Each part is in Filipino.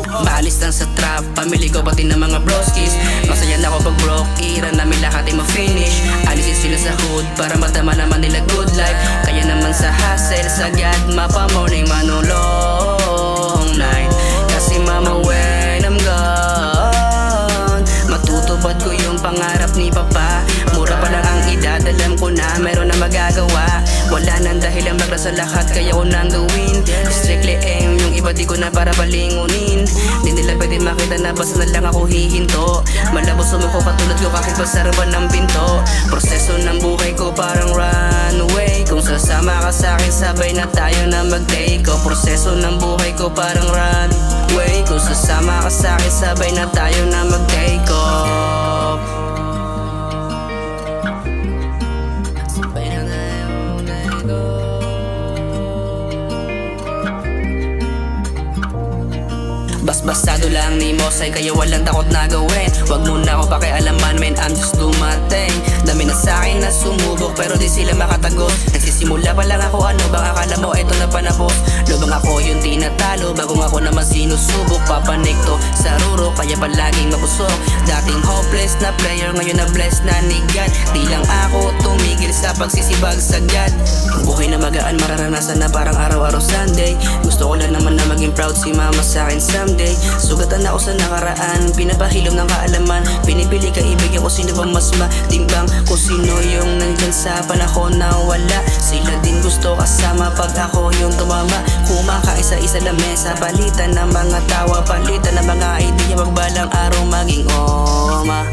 Maalis lang sa trap, pamili ko pati ng mga broskis. Masaya na ako pag broke, ira namin lahat ay ma-finish. Alisin sila sa hood para madama naman nila good life. Kaya naman sa hustle, sagad mapa-morning manulong night. Kasi mama when I'm gone, matutupad ko yung pangarap ni papa. Mura pa lang ang edad, alam ko na meron na magagawa. Wala nang dahilan magla sa lahat, kaya ko nang gawin. Strictly aim, yung iba di ko na para balingunin. Di nila pwede makita na basta na lang ako hihinto. Malabo sumuko katulad ko kahit pagsaraban ng pinto. Proseso ng buhay ko parang runway. Kung sasama ka sa'kin sabay na tayo na mag-take off. Proseso ng buhay ko parang runway. Kung sasama ka sa'kin sabay na tayo na mag-take off. Sabay na tayo mag-take off. Basbasado lang ni Mosay kaya walang takot na gawin. Wag mo na ako pakialaman men, I'm just do my thing. Dami na sa'kin na sumubok pero di sila makatagot. Nagsisimula pa lang ako, ano bang akala mo eto na panapos? Lubang ako yung tinatalo bago ako naman sinusubok. Papanik to sa ruro kaya palaging mabusok. Dating hopeless na player ngayon na blessed na ni God. Di lang ako tumigil sa pagsisibag sagad. Ang buhay na magaan mararanasan na parang araw-araw Sunday. Gusto ko lang naman na maging proud si mama sa'kin someday. Sugatan ako sa nakaraan, pinapahilom ng kaalaman. Pinipili kaibigan ko sino bang mas matimbang. Kung sino yung nandyan sa panahon na wala. Sila din gusto kasama pag ako yung tumama. Kumakaisa-isa lang mesa, palitan ng mga tawa, palitan ng mga idea, magbalang araw maging oma.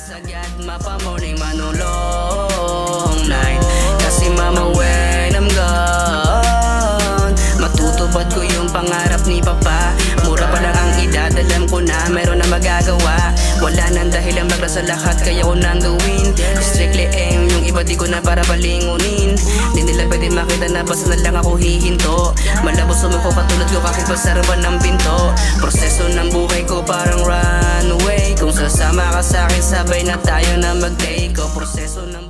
Sagad mapa-morning manulong night. Kasi mama when I'm gone, matutupad ko yung pangarap ni papa. Mura pa lang ang edad, alam ko na meron na magagawa. Wala nang dahilan magla sa lahat, kaya ko nang gawin. Strictly aim, yung iba di ko na para balingunin. Di nila pwede makita na basta na lang ako hihinto. Malabo sumuko katulad ko kahit pagsaraban ng pinto. Proseso ng buhay ko parang runway. Kung sasama ka sa'kin sabay na tayo na mag-take off. Proseso ng